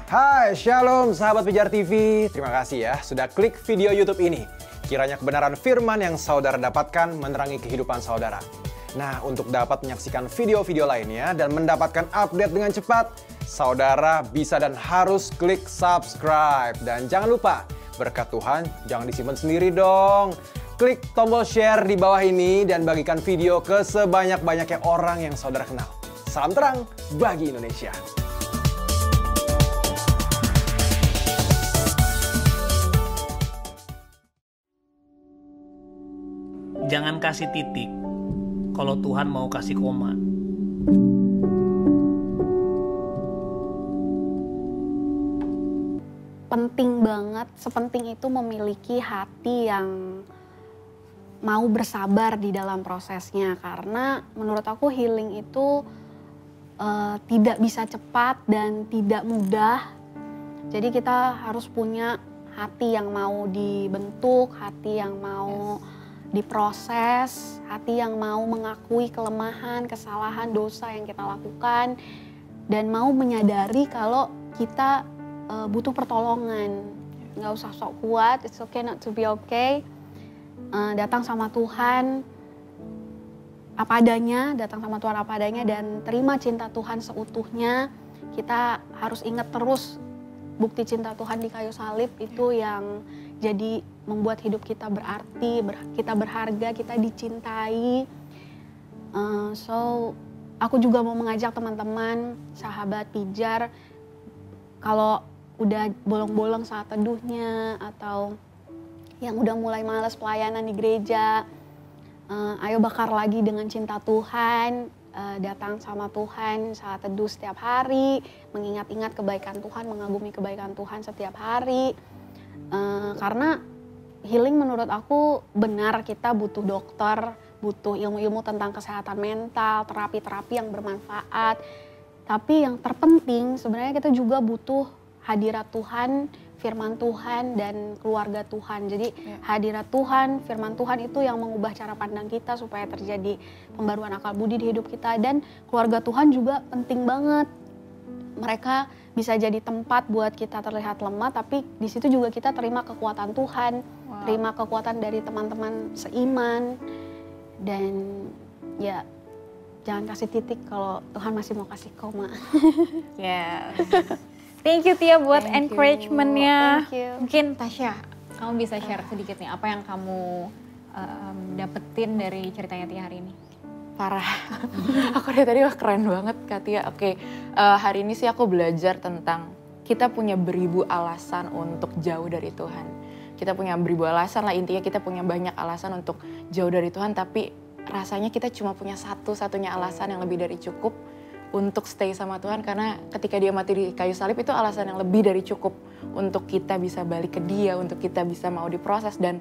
Hai, Shalom sahabat Pijar TV. Terima kasih ya sudah klik video YouTube ini. Kiranya kebenaran firman yang saudara dapatkan menerangi kehidupan saudara. Nah, untuk dapat menyaksikan video-video lainnya dan mendapatkan update dengan cepat, saudara bisa dan harus klik subscribe. Dan jangan lupa, berkat Tuhan jangan disimpan sendiri dong. Klik tombol share di bawah ini dan bagikan video ke sebanyak-banyaknya orang yang saudara kenal. Salam terang bagi Indonesia. Jangan kasih titik kalau Tuhan mau kasih koma. Penting banget, sepenting itu memiliki hati yang mau bersabar di dalam prosesnya. Karena menurut aku healing itu tidak bisa cepat dan tidak mudah. Jadi kita harus punya hati yang mau dibentuk, hati yang mau diproses, hati yang mau mengakui kelemahan, kesalahan, dosa yang kita lakukan, dan mau menyadari kalau kita butuh pertolongan. Nggak usah sok kuat, it's okay not to be okay. Datang sama Tuhan apa adanya, datang sama Tuhan apa adanya, dan terima cinta Tuhan seutuhnya. Kita harus ingat terus bukti cinta Tuhan di kayu salib itu yang jadi membuat hidup kita berarti, kita berharga, kita dicintai. So, aku juga mau mengajak teman-teman, sahabat Pijar, kalau udah bolong-bolong saat teduhnya atau yang udah mulai malas pelayanan di gereja, ayo bakar lagi dengan cinta Tuhan, datang sama Tuhan saat teduh setiap hari, mengingat-ingat kebaikan Tuhan, mengagumi kebaikan Tuhan setiap hari. Karena healing menurut aku benar, kita butuh dokter, butuh ilmu-ilmu tentang kesehatan mental, terapi-terapi yang bermanfaat. Tapi yang terpenting sebenarnya kita juga butuh hadirat Tuhan, firman Tuhan, dan keluarga Tuhan. Jadi hadirat Tuhan, firman Tuhan itu yang mengubah cara pandang kita supaya terjadi pembaruan akal budi di hidup kita. Dan keluarga Tuhan juga penting banget. Mereka bisa jadi tempat buat kita terlihat lemah, tapi di situ juga kita terima kekuatan Tuhan, terima kekuatan dari teman-teman seiman, dan ya jangan kasih titik kalau Tuhan masih mau kasih koma. Yes. Thank you Tia buat encouragement-nya. Mungkin Tasya, kamu bisa share sedikit nih apa yang kamu dapetin dari ceritanya Tia hari ini? Parah, aku dari tadi keren banget Kak Tia. Oke, hari ini sih aku belajar tentang kita punya beribu alasan untuk jauh dari Tuhan. Kita punya beribu alasan lah, intinya kita punya banyak alasan untuk jauh dari Tuhan, tapi rasanya kita cuma punya satu-satunya alasan yang lebih dari cukup untuk stay sama Tuhan, karena ketika dia mati di kayu salib itu alasan yang lebih dari cukup untuk kita bisa balik ke dia, untuk kita bisa mau diproses. Dan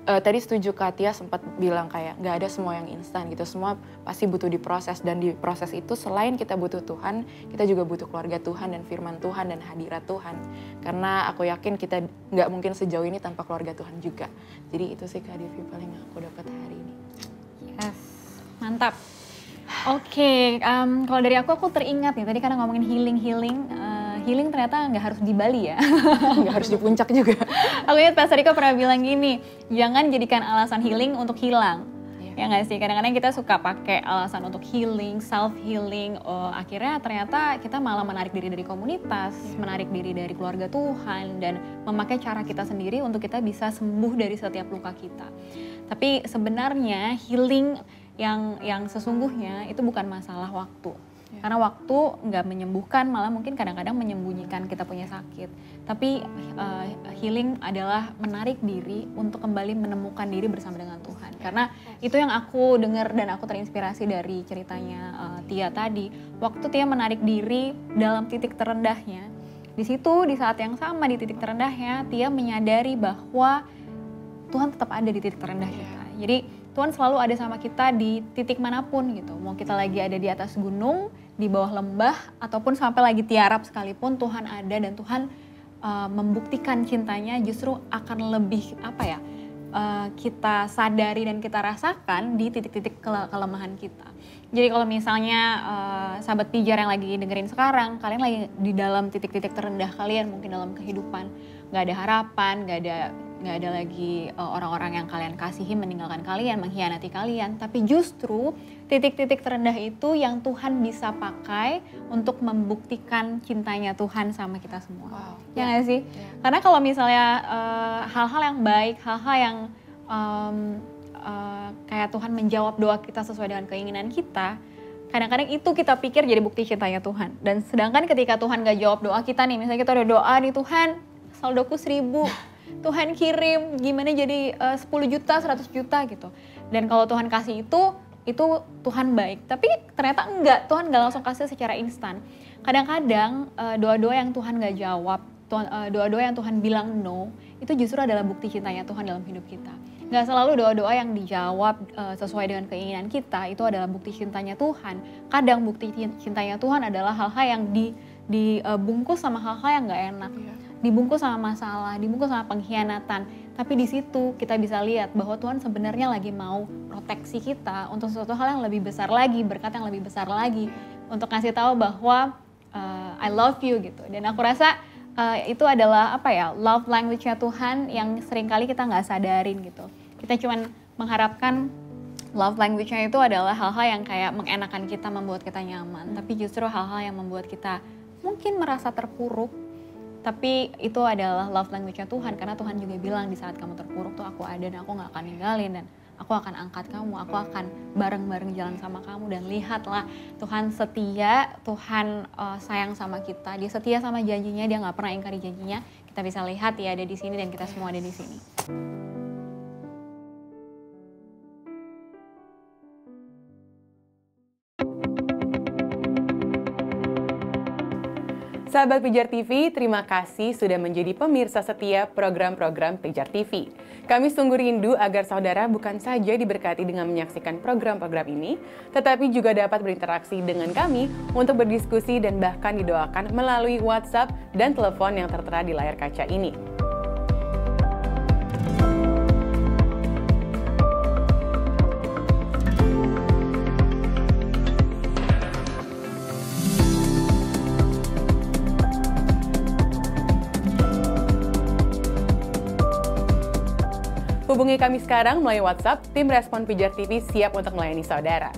tadi setuju Kak Tia sempat bilang kayak nggak ada semua yang instan gitu, semua pasti butuh diproses, dan di proses itu selain kita butuh Tuhan, kita juga butuh keluarga Tuhan dan firman Tuhan dan hadirat Tuhan, karena aku yakin kita nggak mungkin sejauh ini tanpa keluarga Tuhan juga. Jadi itu sih Kak Devi paling aku dapat hari ini. Yes, mantap. Oke, kalau dari aku teringat nih, tadi karena ngomongin healing ternyata nggak harus di Bali ya. Nggak harus di puncak juga. Aku ingat Pastor Riko pernah bilang gini, jangan jadikan alasan healing untuk hilang. Ya nggak sih, kadang-kadang kita suka pakai alasan untuk healing, self-healing, akhirnya ternyata kita malah menarik diri dari komunitas, menarik diri dari keluarga Tuhan, dan memakai cara kita sendiri untuk kita bisa sembuh dari setiap luka kita. Tapi sebenarnya healing yang sesungguhnya itu bukan masalah waktu. Karena waktu nggak menyembuhkan, malah mungkin kadang-kadang menyembunyikan kita punya sakit. Tapi healing adalah menarik diri untuk kembali menemukan diri bersama dengan Tuhan. Karena itu yang aku dengar dan aku terinspirasi dari ceritanya Tia tadi. Waktu Tia menarik diri dalam titik terendahnya, di situ di saat yang sama di titik terendahnya Tia menyadari bahwa Tuhan tetap ada di titik terendah kita. Jadi Tuhan selalu ada sama kita di titik manapun gitu. Mau kita lagi ada di atas gunung, di bawah lembah, ataupun sampai lagi tiarap sekalipun, Tuhan ada, dan Tuhan membuktikan cintanya justru akan lebih kita sadari dan kita rasakan di titik-titik kelemahan kita. Jadi kalau misalnya sahabat pijar yang lagi dengerin sekarang, kalian lagi di dalam titik-titik terendah kalian mungkin dalam kehidupan, nggak ada harapan, nggak ada lagi orang-orang yang kalian kasihi meninggalkan kalian, mengkhianati kalian, tapi justru titik-titik terendah itu yang Tuhan bisa pakai untuk membuktikan cintanya Tuhan sama kita semua. Wow. Ya nggak sih? Karena kalau misalnya hal-hal yang baik, hal-hal yang kayak Tuhan menjawab doa kita sesuai dengan keinginan kita, kadang-kadang itu kita pikir jadi bukti cintanya Tuhan. Dan sedangkan ketika Tuhan gak jawab doa kita nih, misalnya kita udah doa nih, Tuhan saldoku 1.000, Tuhan kirim gimana jadi 10 juta, 100 juta gitu. Dan kalau Tuhan kasih itu Tuhan baik. Tapi ternyata enggak, Tuhan gak langsung kasih secara instan. Kadang-kadang doa-doa yang Tuhan gak jawab, doa-doa yang Tuhan bilang no, itu justru adalah bukti cintanya Tuhan dalam hidup kita. Gak selalu doa-doa yang dijawab sesuai dengan keinginan kita itu adalah bukti cintanya Tuhan. Kadang bukti cintanya Tuhan adalah hal-hal yang dibungkus sama hal-hal yang gak enak. Dibungkus sama masalah, dibungkus sama pengkhianatan. Tapi di situ kita bisa lihat bahwa Tuhan sebenarnya lagi mau proteksi kita untuk sesuatu hal yang lebih besar lagi, berkat yang lebih besar lagi. Untuk ngasih tahu bahwa I love you gitu. Dan aku rasa itu adalah love language-nya Tuhan yang seringkali kita nggak sadarin gitu. Kita cuman mengharapkan love language-nya itu adalah hal-hal yang kayak mengenakan kita, membuat kita nyaman. Tapi justru hal-hal yang membuat kita mungkin merasa terpuruk. Tapi itu adalah love language-nya Tuhan, karena Tuhan juga bilang di saat kamu terpuruk tuh aku ada dan aku nggak akan ninggalin, dan aku akan angkat kamu, aku akan bareng-bareng jalan sama kamu. Dan lihatlah, Tuhan setia, Tuhan sayang sama kita, dia setia sama janjinya, dia nggak pernah ingkari janjinya. Kita bisa lihat dia ada di sini dan kita semua ada di sini. Sahabat Pijar TV, terima kasih sudah menjadi pemirsa setia program-program Pijar TV. Kami sungguh rindu agar saudara bukan saja diberkati dengan menyaksikan program-program ini, tetapi juga dapat berinteraksi dengan kami untuk berdiskusi dan bahkan didoakan melalui WhatsApp dan telepon yang tertera di layar kaca ini. Hubungi kami sekarang melalui WhatsApp, tim Respon Pijar TV siap untuk melayani saudara.